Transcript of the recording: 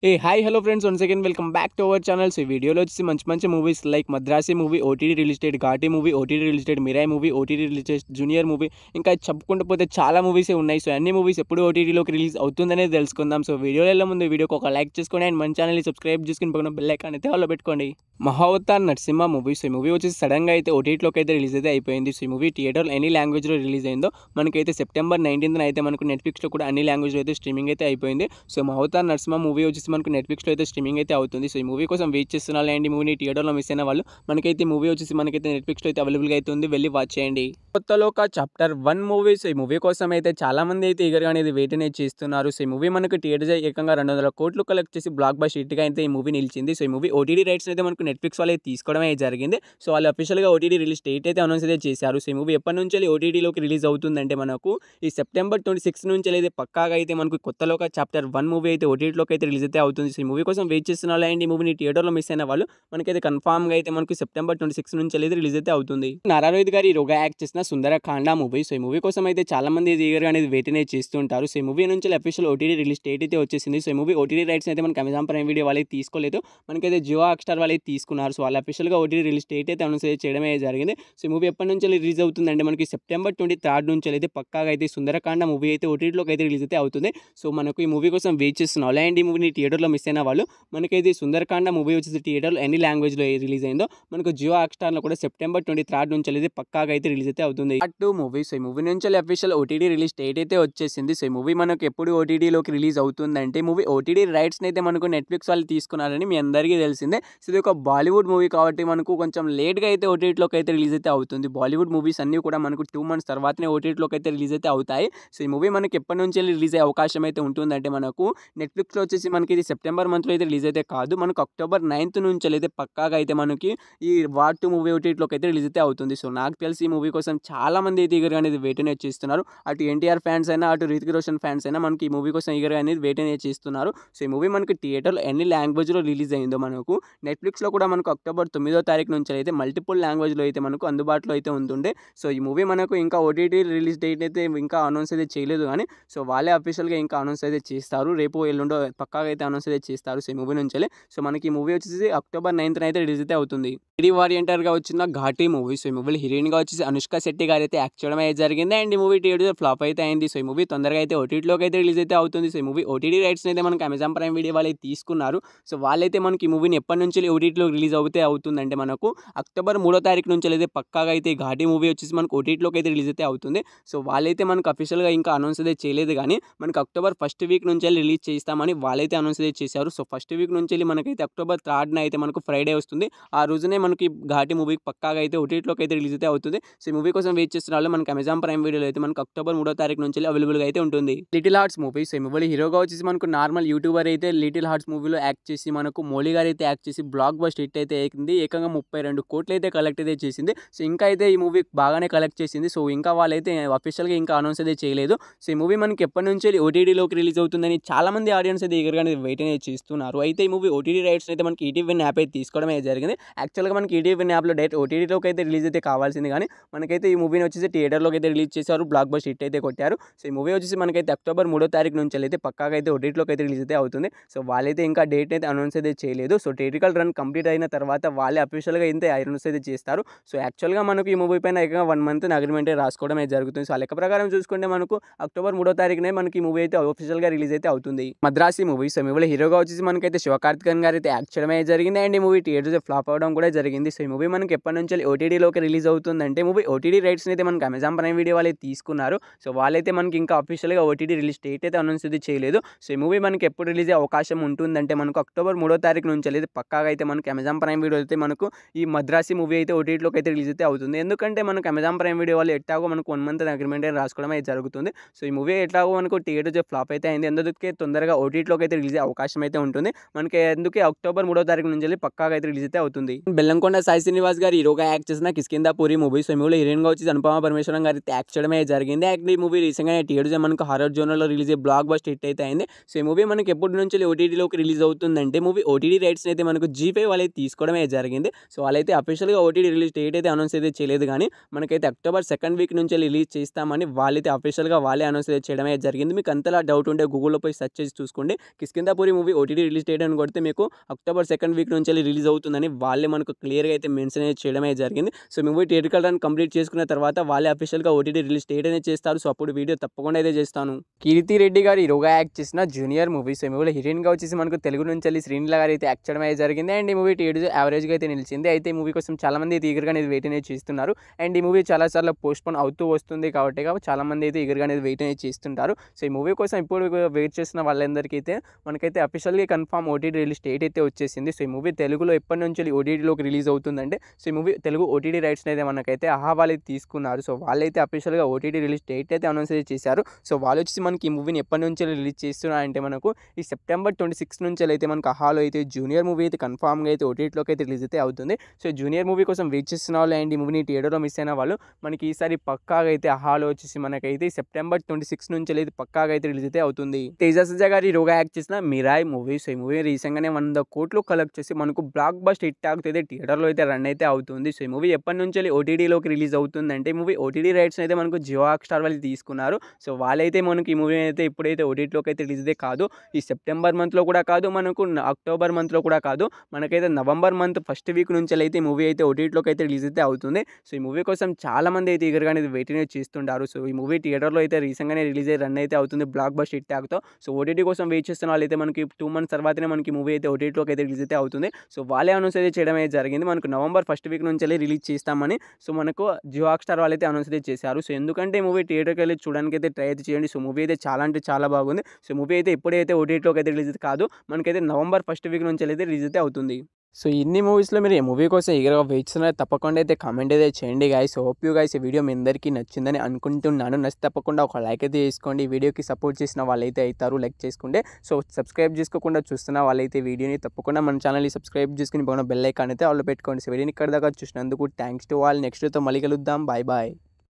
A hi hello friends once again welcome back to our channels. ఈ వీడియోలో వచ్చేసి మంచి మంచి movies like Madharaasi movie OTT release date, Ghaati movie OTT release date, Mirai movie OTT release date, Junior movie, ఇంకా చెప్పుకుంటూ పోతే చాలా మూవీసే ఉన్నాయి. సో అన్ని మూవీస్ ఎప్పుడు ఓటీటీలోకి రిలీజ్ అవుతుందనేది తెలుసుకుందాం. సో వీడియోలో వెళ్ళే ముందు వీడియోకి ఒక లైక్ చేసుకోండి అండ్ మన ఛానల్ని సబ్స్క్రైబ్ చేసుకుని పక్కన బెల్ ఐకాన్ అయితే ఆల్లో పెట్టుకోండి. మహావతార్ నరసింహ మూవీ. సో ఈ మూవీ వచ్చేసి సడన్గా అయితే ఓటీటీలోకి అయితే రిలీజ్ అయితే అయిపోయింది. సో ఈ మూవీ థియేటర్ ఎనీ లాంగ్వేజ్లో రిలీజ్ అయిందో మనకైతే సెప్టెంబర్ 19th అయితే మనకు నెట్ఫ్లిక్స్లో కూడా అన్ని లాంగ్వేజ్లో అయితే స్ట్రీమింగ్ అయితే అయిపోయింది. సో మహావతార్ నరసింహ మూవీ వచ్చేసి మనకు నెట్ఫ్లిక్స్లో అయితే స్ట్రీమింగ్ అయితే అవుతుంది. సో ఈ మూవీ కోసం వెయిట్ చేస్తున్నారు అండ్ ఈ మూవీని థియేటర్లో మిస్ అయిన వాళ్ళు మనకైతే మూవీ వచ్చేసి మనకైతే నెట్ఫ్లిక్స్లో అయితే అవైలబుల్గా అయితే ఉంది, వెళ్ళి వాచ్ చేయండి. కొత్తలో ఒక చాప్టర్ 1 మూవీ. సో ఈ మూవీ కోసం అయితే చాలా మంది అయితే ఈగర్గా అనేది వెయిట్ అనేది చేస్తున్నారు. సో ఈ మూవీ మనకు థియేటర్ ఏకంగా 200 కోట్లు కలెక్ట్ చేసి బ్లాక్ బస్టర్ హిట్గా అయితే ఈ మూవీ నిలిచింది. సో ఈ మూవీ ఓటీటీ రైట్స్ అయితే మనకు నెట్ఫ్లిక్స్ వాళ్ళు తీసుకోవడమే జరిగింది. సో వాళ్ళు అఫీషియల్గా ఓటీటీ రిలీజ్ డేట్ అయితే అనౌన్స్ అయితే చేశారు. సో ఈ మూవీ ఎప్పటి నుంచి ఓటీటీలోకి రిలీజ్ అవుతుందంటే మనకు ఈ సెప్టెంబర్ 26 నుంచి అయితే పక్కాగా అయితే మనకు కొత్తలో ఒక చాప్టర్ 1 మూవీ అయితే ఓటీటీలోకి అయితే రిలీజ్ అయితే అవుతుంది. సో ఈ మూవీ కోసం వెయిట్ చేస్తున్న వాళ్ళు అండ్ ఈ మూవీని థియేటర్లో మిస్ అయిన వాళ్ళు మనకైతే కన్ఫామ్గా అయితే మనకు సెప్టెంబర్ 26 నుంచి అయితే రిలీజ్ అయితే అవుతుంది. నారా రోహిత్ గారు హీరోగా యాక్ట్ చేసిన సుందరకాండ మూవీ. సో ఈ మూవీ కోసం అయితే చాలా మంది ఈగర్గా అనేది వెయిట్ అనేది చేస్తుంటారు. సో ఈ మూవీ నుంచి అఫీషియల్ ఓటీటీ రిలీజ్ డేట్ అయితే వచ్చేసింది. సో ఈ మూవీ ఓటీటీ రైట్స్ అయితే మనకి అమెజాన్ ప్రైమ్ వీడియో వాళ్ళకి తీసుకోలేదు, మనకైతే జియో హాట్‌స్టార్ వాళ్ళకి తీసుకున్నారు. సో వాళ్ళు అఫీషియల్గా ఓటీటీ రిలీజ్ డేట్ అయితే అనౌన్స్ చేయడమే జరిగింది. సో ఈ మూవీ ఎప్పటి నుంచి రిలీజ్ అవుతుందంటే మనకి సెప్టెంబర్ 23 నుంచి అయితే పక్కాగా అయితే సుందరకాండ మూవీ అయితే ఓటీటీలోకి అయితే రిలీజ్ అయితే అవుతుంది. సో మనకు ఈ మూవీ కోసం వెయిట్ చేస్తున్నాం. అండ్ ఈ మూవీని థియేటర్లో మిస్ అయిన వాళ్ళు మనకైతే సుందరకాండ మూవీ వచ్చేసి థియేటర్లో ఎన్ని లాంగ్వేజ్లో రిలీజ్ అయిందో మనకు జియో హాట్‌స్టార్లో కూడా సెప్టెంబర్ 23 నుంచి అయితే పక్కాగా అయితే రిలీజ్ అయితే అవుతుంది. Part 2 movie. సో ఈ మూవీ నుంచి అఫీషియల్ ఓటీటీ రిలీజ్ డేట్ అయితే వచ్చేసింది. సో ఈ మూవీ మనకు ఎప్పుడు ఓటీటీలోకి రిలీజ్ అవుతుందంటే మూవీ ఓటీటీ రైట్స్ని అయితే మనకు నెట్ఫ్లిక్స్ వాళ్ళు తీసుకున్నారని మీ అందరికీ తెలిసిందే. సో ఇది ఒక బాలీవుడ్ మూవీ కాబట్టి మనకు కొంచెం లేట్గా అయితే ఓటీటీలోకి అయితే రిలీజ్ అయితే అవుతుంది. బాలీవుడ్ మూవీస్ అన్నీ కూడా మనకు 2 months తర్వాతనే ఓటీటీలోకి అయితే రిలీజ్ అయితే అవుతాయి. సో ఈ మూవీ మనకి ఎప్పటి నుంచి రిలీజ్ అయ్యే అవకాశం అయితే ఉంటుందంటే మనకు నెట్ఫ్లిక్స్లో వచ్చేసి మనకి ఇది సెప్టెంబర్ మంత్లో అయితే రిలీజ్ అయితే కాదు, మనకు అక్టోబర్ 9th నుంచి అయితే పక్కాగా అయితే మనకి ఈ వార్ 2 మూవీ ఓటీటీలోకి అయితే రిలీజ్ అయితే అవుతుంది. సో నాకు తెలిసి ఈ మూవీ కోసం చాలా మంది అయితే ఈగర్గా అనేది వెయిట్ అనేది చేస్తున్నారు. అటు ఎన్టీఆర్ ఫ్యాన్స్ అయినా అటు రితిక్ రోషన్ ఫ్యాన్స్ అయినా మనకి ఈ మూవీ కోసం ఈగర్గా అనేది వెయిట్ అనేది చేస్తున్నారు. సో ఈ మూవీ మనకి థియేటర్లో ఎన్ని లాంగ్వేజ్లో రిలీజ్ అయిందో మనకు నెట్ఫ్లిక్స్లో కూడా మనకు అక్టోబర్ 9th నుంచి అయితే మల్టిపుల్ లాంగ్వేజ్లో అయితే మనకు అందుబాటులో అయితే ఉంటుండే. సో ఈ మూవీ మనకు ఇంకా ఓటీటీ రిలీజ్ డేట్ అయితే ఇంకా అనౌన్స్ అయితే చేయలేదు, కానీ సో వాళ్ళే అఫీషియల్గా ఇంకా అనౌన్స్ అయితే చేస్తారు. రేపు ఎల్లుండో పక్కాగా అయితే అనౌన్స్ అయితే చేస్తారు. సో ఈ మూవీ నుంచి సో మనకి ఈ మూవీ వచ్చేసి అక్టోబర్ 9th అయితే రిలీజ్ అయితే అవుతుంది. లేడీ వారియంటర్గా వచ్చిన ఘాటీ మూవీ. సో ఈ మూవీలో హీరోయిన్గా వచ్చేసి అనుష్క శెట్టి గారు అయితే యాక్ట్ చేయడం అయితే జరిగింది అండ్ ఈ మూవీ థియేటర్ ఫ్లాప్ అయితే అయింది. సో ఈ మూవీ తొందరగా అయితే ఓటీటీలోకి అయితే రిలీజ్ అయితే అవుతుంది. సో ఈ మూవీ ఓటీటీ రైట్స్ అయితే మనకి అమెజాన్ ప్రైమ్ వీడియో వాళ్ళు తీసుకున్నారు. సో వాళ్ళైతే మనకి ఈ మూవీని ఎప్పటి నుంచి ఓటీటీలో రిలీజ్ అవుతుందంటే మనకు అక్టోబర్ 3 నుంచి అయితే పక్కాగా అయితే ఘాటీ మూవీ వచ్చేసి మనకు ఓటీటీలోకి అయితే రిలీజ్ అయితే అవుతుంది. సో వాళ్ళైతే మనకు అఫీషియల్గా ఇంకా అనౌన్స్ అయితే చేయలేదు, కానీ మనకు అక్టోబర్ 1st వీక్ నుంచి రిలీజ్ చేస్తామని వాళ్ళైతే అనౌన్స్ అయితే చేశారు. సో 1st వీక్ నుంచి మనకైతే అక్టోబర్ 3rd అయితే మనకు ఫ్రైడే వస్తుంది. ఆ రోజునే మనకి ఘాటీ మూవీకి పక్కాగా అయితే ఓటీటీలోకి అయితే రిలీజ్ అయితే అవుతుంది. సో ఈ మూవీ కోసం వెయిట్ చేస్తున్న వాళ్ళు మనకి అమెజాన్ ప్రైమ్ వీడియోలో అయితే మనకు అక్టోబర్ 3 నుంచి అవైలబుల్గా అయితే ఉంటుంది. Little hearts movie. సో ఈ మూవీలో హీరోగా వచ్చేసి మనకు నార్మల్ యూట్యూబర్ అయితే లిటిల్ హార్ట్స్ మూవీలో యాక్ట్ చేసి మనకు మౌలి గారు అయితే యాక్ట్ చేసి బ్లాక్ బస్టర్ హిట్ అయితే అయింది. ఏకంగా 32 కోట్లు అయితే కలెక్ట్ అయితే చేసింది. సో ఇంకా అయితే ఈ మూవీ బాగానే కలెక్ట్ చేసింది. సో ఇంకా వాళ్ళైతే అఫీషియల్గా ఇంకా అనౌన్స్ అయితే చేయలేదు. సో ఈ మూవీ మనకి ఎప్పటి నుంచి ఓటీటీలోకి రిలీజ్ అవుతుందని చాలా మంది ఆడియన్స్ అయితే ఈగర్గా వెయిట్ అనేది చేస్తున్నారు. అయితే ఈ మూవీ ఓటీటీ రైట్స్ అయితే మనకి ఈటీవీ యాప్ అయితే తీసుకోవడం అయితే జరిగింది. యాక్చువల్గా మనకి ఈటీవీ యాప్లో డైరెక్ట్ ఓటీటీలోకి అయితే రిలీజ్ అయితే కావాల్సింది, కానీ మనకైతే ఈ మూవీని వచ్చేసి థియేటర్లోకి అయితే రిలీజ్ చేశారు, బ్లాక్ బస్టర్ హిట్ అయితే కొట్టారు. సో ఈ మూవీ వచ్చేసి మనకైతే అక్టోబర్ 3 నుంచి అయితే పక్కాగా అయితే ఓటీటీలోకి అయితే రిలీజ్ అయితే అవుతుంది. సో వాళ్ళైతే ఇంకా డేట్ అయితే అనౌన్స్ అయితే చేయలేదు. సో థియేట్రికల్ రన్ కంప్లీట్ అయిన తర్వాత వాళ్ళే అఫీషియల్గా అయితే అనౌన్స్ అయితే చేస్తారు. సో యాక్చువల్గా మనకు ఈ మూవీ పైన ఏకంగా 1 month అగ్రిమెంట్ రాసుకోవడం అయితే జరుగుతుంది. సో ఆ లెక్క ప్రకారం చూసుకుంటే మనకు అక్టోబర్ 3 మనకి ఈ మూవీ అయితే అఫీషియల్గా రిలీజ్ అయితే అవుతుంది. మద్రాసి మూవీ. సో మూవీలో హీరోగా వచ్చేసి మనకైతే శివకార్తికేయన్ గారు అయితే యాక్ట్ చేయడం అయితే జరిగింది అండ్ ఈ మూవీ థియేటర్స్ ఫ్లాప్ అవడం కూడా జరిగింది. సో ఈ మూవీ మనకి ఎప్పటి నుంచి ఓటీటీలోకి రిలీజ్ అవుతుందంటే మూవీ ఓటీటీ రైట్స్ అయితే మనకి అమెజాన్ ప్రైమ్ వీడియో వాళ్ళే తీసుకున్నారు. సో వాళ్ళైతే మనకి ఇంకా అఫీషియల్గా ఓటీటీ రిలీజ్ డేట్ అయితే అనౌన్స్ అయితే చేయలేదు. సో ఈ మూవీ మనకి ఎప్పుడు రిలీజ్ అయ్యే అవకాశం ఉంటుందంటే మనకు అక్టోబర్ 3 నుంచి అయితే పక్కాగా అయితే మనకి అమెజాన్ ప్రైమ్ వీడియో అయితే మనకు ఈ మద్రాసి మూవీ అయితే ఓటీటీలోకి అయితే రిలీజ్ అయితే అవుతుంది. ఎందుకంటే మనకు అమెజాన్ ప్రైమ్ వీడియో వాళ్ళు ఎట్లాగో మనకు 1 month అగ్రిమెంట్ రాసుకోవడం అయితే జరుగుతుంది. సో ఈ మూవీ ఎట్లాగో మనకు థియేటర్ ఫ్లాప్ అయితే అయింది, అందుకే తొందరగా ఓటీటీలోకి అయితే రిలీజ్ అయ్యే అవకాశం అయితే ఉంటుంది. మనకి అందుకే అక్టోబర్ 3 నుంచి పక్కాగా అయితే రిలీజ్ అయితే అవుతుంది. బెల్లంకొండ సాయి శ్రీనివాస్ గారు హీరోగా యాక్ట్ చేసిన కిష్కింధాపురి మూవీ. సో ఈ మూవీలో హీరోయిన్గా వచ్చి అనుపమ పరమేశ్వరన్ గారు అయితే యాక్ట్ చేయడం అయితే జరిగింది. యాక్ట్ ఈ మూవీ రీసెంట్గా థియేటర్ మనకు హారర్ జోనర్లో రిలీజ్ అయ్యే బ్లాక్ బస్టర్ హిట్ అయితే అయింది. సో ఈ మూవీ మనకి ఎప్పటి నుంచి ఓటీటీలోకి రిలీజ్ అవుతుందంటే మూవీ ఓటీటీ రైట్స్ అయితే మనకు జీ5 వాళ్ళైతే తీసుకోవడమే జరిగింది. సో వాళ్ళైతే అఫీషియల్‌గా ఓటీటీ రిలీజ్ డేట్ అయితే అనౌన్స్ అయితే చేయలేదు గానీ, మనకైతే అక్టోబర్ సెకండ్ వీక్ నుంచి రిలీజ్ చేస్తామని వాళ్ళైతే అఫీషియల్‌గా వాళ్ళే అనౌన్స్ అయితే చేయడమే జరిగింది. మీకు అంతలా డౌట్ ఉంటే గూగుల్‌లో పోయి సెర్చ్ చేసి చూసుకోండి. 'కిష్కింధాపురి' మూవీ ఓటీటీ రిలీజ్ డేట్ అని కొడితే మీకు అక్టోబర్ సెకండ్ వీక్ నుంచి రిలీజ్ అవుతుందని వాళ్ళే మనకు క్లియర్‌గా అయితే మెన్షన్ అయితే చేయడమే జరిగింది. So movie theatrical run complete చేసుకున్న తర్వాత వాళ్ళే అఫీషియల్‌గా ఓటీటీ రిలీజ్ డేట్ అనేది చేస్తారు. సో అప్పుడు వీడియో తప్పకుండా అయితే చేస్తాను. కీర్తి రెడ్డి గారు హీరోగా యాక్ట్ చేసిన 'జూనియర్' మూవీ. సో ఈ మూవీలో హీరోయిన్‌గా వచ్చేసి మనకు తెలుగు నుంచి శ్రీలీల గారు అయితే యాక్ట్ చేయడం అయితే జరిగింది. అండ్ ఈ మూవీ యావరేజ్‌గా అయితే నిలిచింది. అయితే ఈ మూవీ కోసం చాలామంది అయితే ఈగర్‌గా అనేది వెయిట్ అనేది చేస్తున్నారు. అండ్ ఈ మూవీ చాలా సార్లు పోస్ట్‌పోన్ అవుతూ వస్తుంది కాబట్టి చాలామంది అయితే ఈగర్‌గా అనేది వెయిట్ అనేది చేస్తుంటారు. సో ఈ మూవీ కోసం ఇప్పుడు వెయిట్ చేస్తున్న వాళ్ళందరికీ అయితే మనకైతే అఫీషియల్‌గా కన్ఫర్మ్ ఓటీటీ రిలీజ్ డేట్ అయితే వచ్చేసింది. సో ఈ మూవీ తెలుగులో ఎప్పటి నుంచి ఓటీటీలోకి రిలీజ్ అవుతుందంటే, సో ఈ మూవీ తెలుగు ఓటీటీ రైట్స్‌ని అయితే మనకైతే ఆహా వాళ్ళైతే తీసుకున్నారు. సో వాళ్ళైతే అఫీషియల్‌గా ఓటీటీ రిలీజ్ డేట్ అయితే అనౌన్స్ అయితే చేశారు. సో వాళ్ళు వచ్చేసి మనకి ఈ మూవీని ఎప్పటి నుంచి రిలీజ్ చేస్తున్నారంటే మనకు ఈ సెప్టెంబర్ 26 నుంచి అయితే మనకు ఆహాలో అయితే 'జూనియర్' మూవీ అయితే కన్ఫర్మ్‌గా అయితే ఓటీటీలోకి అయితే రిలీజ్ అయితే అవుతుంది. సో 'జూనియర్' మూవీ కోసం వెయిట్ చేస్తున్న వాళ్ళు అండ్ ఈ మూవీని థియేటర్‌లో మిస్ అయిన వాళ్ళు మనకి ఈసారి పక్కాగా అయితే ఆహాలో వచ్చేసి మనకైతే సెప్టెంబర్ 26 నుంచి అయితే పక్కాగా అయితే రిలీజ్ అయితే అవుతుంది. తేజ సజ్జా గారు హీరోగా యాక్ట్ చేసిన 'మిరాయ్' మూవీ. సో ఈ మూవీ రీసెంట్‌గానే 100 కోట్లు కలెక్ట్ చేసి మనకు బ్లాక్ బస్టర్ హిట్ అయితే థియేటర్‌లో అయితే రన్ అయితే అవుతుంది. సో ఈ మూవీ ఎప్పటి నుంచి ఓటీటీలోకి రిలీజ్ అవుతుందంటే, ఈ మూవీ ఓటీటీ రైట్స్‌ని అయితే మనకు జియో హాట్‌స్టార్ వాళ్ళు తీసుకున్నారు. సో వాళ్ళైతే మనకి ఈ మూవీ అయితే ఇప్పుడైతే ఓటీటీలోకి అయితే రిలీజ్ కాదు. ఈ సెప్టెంబర్ మంత్‌లో కూడా కాదు, మనకు అక్టోబర్ మంత్‌లో కూడా కాదు. మనకైతే నవంబర్ మంత్ ఫస్ట్ వీక్ నుంచి అయితే ఈ మూవీ అయితే ఓటీటీలోకి అయితే రిలీజ్ అయితే అవుతుంది. సో ఈ మూవీ కోసం చాలామంది అయితే ఈగర్‌గా అనేది వెయిట్ అనేది చేస్తుంటారు. సో ఈ మూవీ థియేటర్‌లో అయితే రీసెంట్‌గానే రిలీజ్ అయ్యి రన్ అయితే అవుతుంది బ్లాక్ బస్టర్ హిట్ టాక్‌తో. సో ఓటీటీ కోసం వెయిట్ చేస్తున్న వాళ్ళైతే మనకి 2 మంత్స్ తర్వాతనే మనకి మూవీ అయితే ఓటీటీలోకి అయితే రిలీజ్ అయితే అవుతుంది. సో వాళ్ళే అనౌన్స్ అయితే చేయడం అయితే జరిగింది. మనకు నవంబర్ ఫస్ట్ వీక్ నుంచి రిలీజ్ చేస్తామని సో మనకు జియో హాట్‌స్టార్ వాళ్ళైతే అనౌన్స్ అయితే చేశారు. సో ఎందుకంటే ఈ మూవీ థియేటర్‌కి వెళ్ళి చూడడానికి అయితే ట్రై అయితే చేయండి. సో మూవీ అయితే చాలా అంటే చాలా బాగుంది. సో మూవీ అయితే ఇప్పుడైతే ఓటీటీలోకి అయితే రిలీజ్ కాదు. మనకైతే నవంబర్ ఫస్ట్ వీక్ నుంచి అయితే రిలీజ్ అయితే అవుతుంది. సో ఇన్ని మూవీస్‌లో మీరు ఈ మూవీ కోసం ఈగర్‌గా వెయిట్ చేస్తున్నారో తప్పకుండా అయితే కామెంట్ అయితే చేయండి గైస్. హోప్ యూ గైస్ ఈ వీడియో మీ అందరికీ నచ్చిందని అనుకుంటున్నాను. నచ్చితే తప్పకుండా ఒక లైక్ అయితే చేసుకోండి. ఈ వీడియోకి సపోర్ట్ చేసిన వాళ్ళైతే అవుతారు లైక్ చేసుకుంటే. సో సబ్స్క్రైబ్ చేసుకోకుండా చూస్తున్న వాళ్ళైతే వీడియోని తప్పకుండా మన ఛానల్‌ని సబ్స్క్రైబ్ చేసుకుని పక్కన బెల్ ఐకాన్ అయితే ఆన్‌లో పెట్టుకోండి. సో వీడియోని ఇక్కడ దాకా చూసినందుకు థ్యాంక్స్ టు ఆల్. నెక్స్ట్ వీడియోతో మళ్ళీ కలుద్దాం. Bye bye.